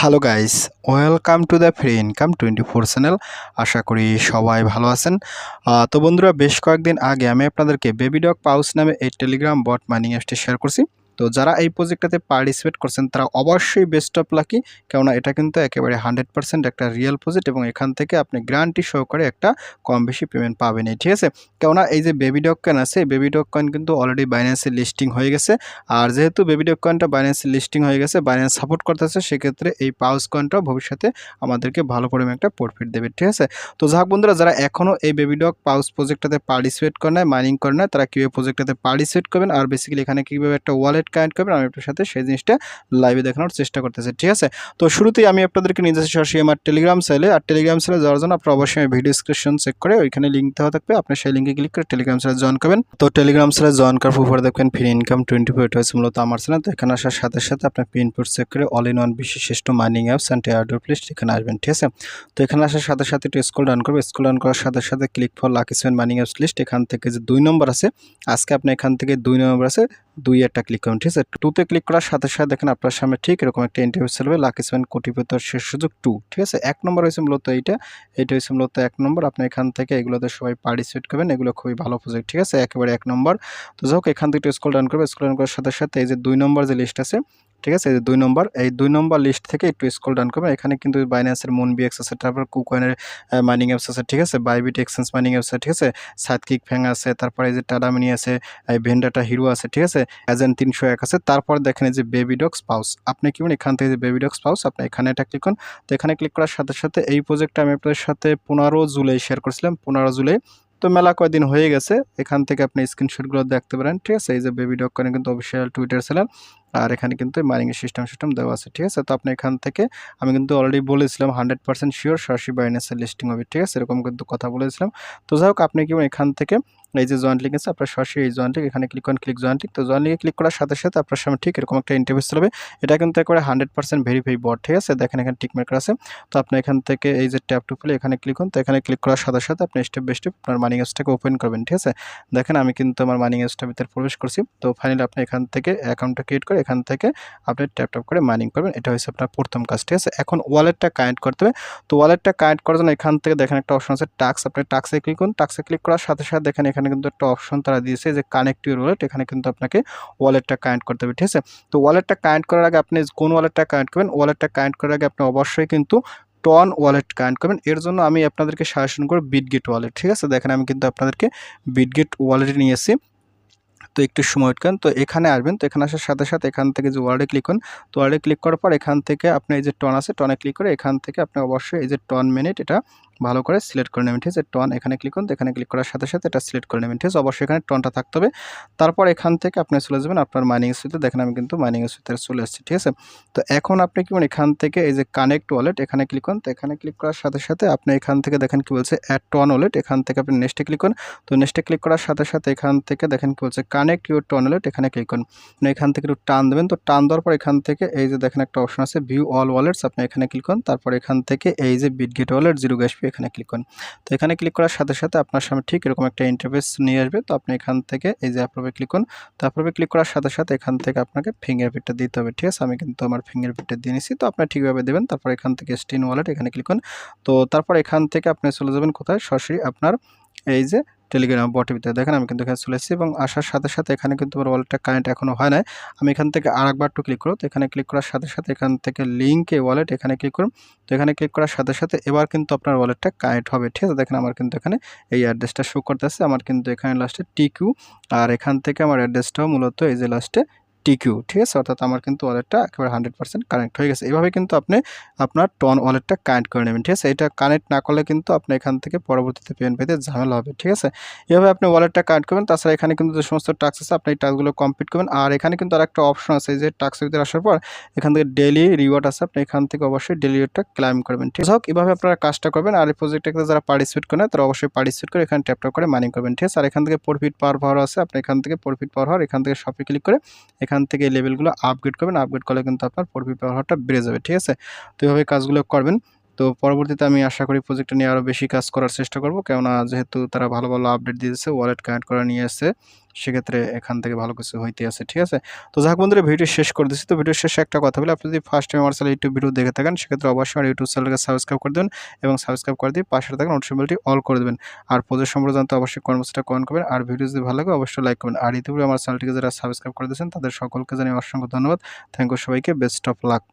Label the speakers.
Speaker 1: Hello guys, welcome to the free income 24 channel. আশা করি সবাই ভালো আছেন। তো বন্ধুরা, বেশ কয়েকদিন আগে আমি আপনাদেরকে বেবি ডগ পাউচ নামে এই টেলিগ্রাম বট মাইনিং অ্যাপটি শেয়ার করছি। তো যারা এই প্রজেক্টটাতে পার্টিসিপেট করছেন তারা অবশ্যই বেস্ট অফ লাকি, কেননা এটা কিন্তু একেবারে 100% একটা রিয়েল প্রজেক্ট এবং এখান থেকে আপনি গ্যারান্টি সহকারে একটা কম বেশি পেমেন্ট পাবেনই, ঠিক আছে। কেননা এই যে বেবি ডগ কয়েন আছে, বেবি ডগ কয়েন কিন্তু অলরেডি বাইন্যান্সে লিস্টিং হয়ে গেছে। আর যেহেতু বেবি ডগ কয়েনটা বাইন্যান্সে লিস্টিং হয়ে গেছে, বাইন্যান্স সাপোর্ট করতেছে, সেক্ষেত্রে এই পাউচ কয়েনটাও ভবিষ্যতে আমাদেরকে ভালো পরিমাণে একটা প্রফিট দেবে, ঠিক আছে। তো যাক বন্ধুরা, যারা এখনও এই বেবি ডগ পাউচ প্রজেক্টটাতে পার্টিসিপেট করে নেয়, মাইনিং করে নেয়, তারা কীভাবে প্রজেক্টটাতে পার্টিসিপেট করবেন আর বেসিক্যালি এখানে কীভাবে একটা ওয়ালেট কানেক্ট করবেন, আমি আপনার সাথে সেই জিনিসটা লাইভে দেখানোর চেষ্টা করতেছি, ঠিক আছে। তো শুরুতেই আমি আপনাদেরকে নিয়ে যাচ্ছি সরাসরি আমার টেলিগ্রাম সেলে। আর টেলিগ্রাম সেলে যাওয়ার জন্য আপনার অবশ্যই ভিডিও ডিসক্রিপশন চেক করে ওইখানে লিঙ্ক দেওয়া থাকবে, আপনি সেই লিঙ্কে ক্লিক করে টেলিগ্রাম সেলে জয়েন করবেন। তো টেলিগ্রাম সেলে জয়েন করার পর দেখবেন ফ্রি ইনকাম 24, এটা হচ্ছে মূলত আমার চ্যানেল। তো এখানে আসার সাথে সাথে আপনার পিনপুট চেক করে অল ইন ওয়ান বিশিষ্ট mining apps and airdrop list এখানে আসবেন, ঠিক আছে। তো এখানে আসার সাথে সাথে একটু স্ক্রল ডাউন করবে। স্ক্রল ডাউন করার সাথে সাথে click for lucky 7 mining apps list, এখান থেকে যে 2 নম্বর আছে, আজকে আপনি এখান থেকে 2 নম্বর আছে, 2 একটা ক্লিক করুন, ঠিক আছে। 2তে ক্লিক করার সাথে সাথে দেখেন আপনার সামনে ঠিক এরকম একটা ইন্টারভিউ চলবে, লাকি 7 কোটিপতির শেষ সুযোগ 2, ঠিক আছে। 1 নম্বর হয়েছে মূলত এইটা হয়েছে মূলত 1 নম্বর। আপনি এখান থেকে এগুলোতে সবাই পার্টিসিপেট করবেন, এগুলো খুবই ভালো প্রজেক্ট, ঠিক আছে, একেবারে 1 নম্বর। তো যাই হোক, এখান থেকে স্ক্রল ডাউন করবে। স্ক্রল ডাউন করার সাথে সাথে এই যে 2 নম্বর যে লিস্ট আছে, ঠিক আছে, এই যে 2 নম্বর, এই 2 নম্বর লিস্ট থেকে একটু স্ক্রল ডাউন করবেন। এখানে কিন্তু বাইন্যান্সের মুনবিএক্স আছে, তারপর কুকয়েনের মাইনিং অ্যাপস আছে, ঠিক আছে, বাইবিট এক্সচেঞ্জ মাইনিং অ্যাপস আছে, ঠিক আছে, সাইডকিক ফ্যাং আছে, তারপরে এই যে টাডা মিনি আছে, এই ভেন্ডাটা হিরো আছে, ঠিক আছে, এজেন্ট 301 আছে। তারপর দেখেন এই যে বেবি ডগ পাউচ, আপনি কি এখান থেকে যে বেবি ডগ পাউচ, আপনি এখানে এটা ক্লিক করুন। তো এখানে ক্লিক করার সাথে সাথে এই প্রজেক্টটা আমি আপনাদের সাথে 15 জুলাই শেয়ার করেছিলাম, 15 জুলাই। তো মেলা কয়দিন হয়ে গেছে, এখান থেকে আপনি স্ক্রিনশটগুলো দেখতে পারেন, ঠিক আছে। এই যে বেবি ডগ করে কিন্তু অফিসিয়াল টুইটার চ্যানেল, আর এখানে কিন্তু মাইনিং সিস্টেম দেওয়া আছে, ঠিক আছে। তো আপনি এখান থেকে আমি কিন্তু অলরেডি বলেছিলাম 100% শিওর সরাসরি বাইন্যান্সে লিস্টিং হবে, ঠিক আছে, এরকম কিন্তু কথা বলেছিলাম। তো যাই হোক, আপনি কি এখান থেকে এই যে জয়েন্ট লিঙ্ক আছে, আপনার সরাসরি এই জয়েন্ট লিঙ্ক এখানে ক্লিক করেন, ক্লিক জয়েন্ট লিঙ্ক। তো জয়েন্ট লিঙ্কে ক্লিক করার সাথে সাথে আপনার সামনে ঠিক এরকম একটা ইন্টারভিউ চলবে। এটা কিন্তু একবারে 100% ভেরিফাই বট, ঠিক আছে। দেখেন এখানে টিক মার্কার আছে। তো আপনি এখান থেকে এই যে ট্যাপ টু প্লে এখানে ক্লিক করুন। তো এখানে ক্লিক করার সাথে সাথে আপনি স্টেপ বাই স্টেপ আপনার মাইনিং অ্যাপসটাকে ওপেন করবেন, ঠিক আছে। দেখেন আমি কিন্তু আমার মাইনিং অ্যাপসটার ভিতরে প্রবেশ করছি। তো ফাইনালি আপনি এখান থেকে অ্যাকাউন্টটা ক্রিয়েট করে এখান থেকে আপনি ট্যাপ ট্যাপ করে মাইনিং করবেন, এটা হচ্ছে আপনার প্রথম কাজ, ঠিক আছে। এখন ওয়ালেটটা কানেক্ট করতে হবে। তো ওয়ালেটটা কানেক্ট করার জন্য এখান থেকে দেখেন একটা অপশন আছে টাস্ক, আপনি টাস্কে ক্লিক করুন। টাস্কে ক্লিক করার সাথে সাথে দেখেন এখানে কিন্তু একটা অপশন তারা দিয়েছে যে কানেক্ট ইউর ওয়ালেট, এখানে কিন্তু আপনাকে ওয়ালেটটা কানেক্ট করতে হবে, ঠিক আছে। তো ওয়ালেটটা কানেক্ট করার আগে আপনি কোন ওয়ালেটটা কানেক্ট করবেন, ওয়ালেটটা কানেক্ট করার আগে আপনি অবশ্যই কিন্তু টন ওয়ালেট কানেক্ট করবেন। এর জন্য আমি আপনাদেরকে সাজেশন করব বিটগেট ওয়ালেট, ঠিক আছে। দেখেন আমি কিন্তু আপনাদেরকে বিটগেট ওয়ালেটে নিয়ে এসেছি। তো একটু সময় ওয়েট করেন। তো এখানে আসবেন। তো এখানে আসার সাথে সাথে এখান থেকে যে ওয়ার্ডে ক্লিক করুন। তো ওয়ার্ডে ক্লিক করার পর এখান থেকে আপনি এই যে টন আছে, টনে ক্লিক করে এখান থেকে আপনি অবশ্যই এই যে টন মিনিট এটা ভালো করে সিলেক্ট করে নেবেন, ঠিক আছে। টন এখানে ক্লিক করুন। তো এখানে ক্লিক করার সাথে সাথে এটা সিলেক্ট করে নেবেন, ঠিক আছে। অবশ্যই এখানে টনটা থাকতে হবে। তারপর এখান থেকে আপনি চলে যাবেন আপনার মাইনিং সুইতে। দেখেন আমি কিন্তু মাইনিং সুইতে চলে আসছি, ঠিক আছে। তো এখন আপনি কি এখান থেকে এই যে কানেক্ট ওয়ালেট এখানে ক্লিক করুন। তো এখানে ক্লিক করার সাথে সাথে আপনি এখান থেকে দেখেন কি বলছে অ্যাড টন ওয়ালেট, এখান থেকে আপনি নেক্সটে ক্লিক করুন। তো নেক্সটে ক্লিক করার সাথে সাথে এখান থেকে দেখেন কি বলছে কানেক্ট ইউর টন ওয়ালেট, এখানে ক্লিক করুন। মানে এখান থেকে একটু টান দেবেন। তো টান দেওয়ার পর এখান থেকে এই যে দেখেন একটা অপশন আছে ভিউ অল ওয়ালেটস, আপনি এখানে ক্লিক করুন। তারপর এখান থেকে এই যে বিটগেট ওয়ালেট 0 গ্যাসপি এখানে ক্লিক করুন। তো এখানে ক্লিক করার সাথে সাথে আপনার সামনে ঠিক এরকম একটা ইন্টারফেস নিয়ে আসবে। তো আপনি এখান থেকে এই যে অ্যাপ্রুভে ক্লিক করুন। তো অ্যাপ্রুভে ক্লিক করার সাথে সাথে এখান থেকে আপনাকে ফিঙ্গারপ্রিন্টটা দিতে হবে, ঠিক আছে। আমি কিন্তু আমার ফিঙ্গারপ্রিন্টটা দিয়ে নিচ্ছি। তো আপনার ঠিকভাবে দেবেন। তারপর এখান থেকে স্টিন ওয়ালেট এখানে ক্লিক করুন। তো তারপর এখান থেকে আপনি চলে যাবেন কোথায়, সরাসরি আপনার এই যে টেলিগ্রাম বটের ভিতরে। দেখেন আমি কিন্তু এখানে চলে এসেছি এবং আসার সাথে সাথে এখানে কিন্তু আমার ওয়ালেটটা কানেক্ট এখনো হয় নাই। আমি এখান থেকে আরেকবার একটু ক্লিক করব। তো এখানে ক্লিক করার সাথে সাথে এখান থেকে লিঙ্কে ওয়ালেট এখানে ক্লিক করুন। তো এখানে ক্লিক করার সাথে সাথে এবার কিন্তু আপনার ওয়ালেটটা কানেক্ট হবে, ঠিক আছে। দেখেন আমার কিন্তু এখানে এই অ্যাড্রেসটা শো করতেছে, আমার কিন্তু এখানে লাস্টে টিকিউ, আর এখান থেকে আমার অ্যাড্রেসটাও মূলত এই যে লাস্টে টিকিউ, ঠিক আছে। অর্থাৎ আমার কিন্তু ওয়ালেটটা একেবারে 100% কানেক্ট হয়ে গেছে। এভাবে কিন্তু আপনি আপনার টন ওয়ালেটটা কানেক্ট করে নেবেন, ঠিক আছে। এটা কানেক্ট না করলে কিন্তু আপনি এখান থেকে পরবর্তীতে পেমেন্ট পেতে ঝামেলা হবে, ঠিক আছে। এভাবে আপনি ওয়ালেটটা কানেক্ট করবেন। তাছাড়া এখানে কিন্তু যে সমস্ত টাস্ক আছে আপনি এই টাস্কগুলো কমপ্লিট করবেন। আর এখানে কিন্তু আরেকটা অপশন আছে, এই যে টাস্কের ভিতরে আসার পর এখান থেকে ডেইলি রিওয়ার্ড আছে, আপনি এখান থেকে অবশ্যই ডেইলি রিওয়ার্ডটা ক্লাইম করবেন, ঠিক আছে। এভাবে আপনারা কাজটা করবেন। আর এই প্রজেক্টটাতে যারা পার্টিসিপেট করেন তারা অবশ্যই পার্টিসিপেট করে এখানে ট্যাপ করে মাইনিং করবেন, ঠিক আছে। আর এখান থেকে প্রফিট পাওয়ার আছে, আপনি এখান থেকে প্রফিট পাওয়ার এখান থেকে শপে ক্লিক করে এখান থেকে এই লেভেলগুলো আপগ্রেড করবেন। আপগ্রেড করলে কিন্তু আপনার প্রফিট পাওয়ারটা বেড়ে যাবে, ঠিক আছে। তো এভাবে কাজগুলো করবেন। তো পরবর্তীতে আমি আশা করি প্রজেক্টটা নিয়ে আরও বেশি কাজ করার চেষ্টা করব, কেননা যেহেতু তারা ভালো ভালো আপডেট দিয়েছে, ওয়ালেট কানেক্ট করা নিয়ে এসেছে, সেক্ষেত্রে এখান থেকে ভালো কিছু হইতে আছে। ঠিক আছে, তো যাক বন্ধুরা, ভিডিও শেষ করে দিচ্ছি। তো ভিডিও শেষে একটা কথা বলি, আপনি যদি ফার্স্ট টাইম আমার চ্যানেল ইউটিউব ভিডিও দেখে থাকেন, সেক্ষেত্রে অবশ্যই আমার ইউটিউব চ্যানেলকে সাবস্ক্রাইব করে দেবেন এবং সাবস্ক্রাইব করে দিয়ে পাশে থাকা নোটিফিকেশন বেলটি অল করে দেবেন। আর প্রজেক্ট সম্পর্কে জানতে অবশ্যই কমেন্টসটা কমেন্ট করবেন, আর ভিডিও যদি ভালো লাগে অবশ্যই লাইক করবেন। আর ইতিপূর্বে আমার চ্যানেলটিকে যারা সাবস্ক্রাইব করে দিয়েছেন তাদের সকলকে জানিয়ে অসংখ্য ধন্যবাদ। থ্যাংক ইউ সবাইকে, বেস্ট অফ লাক।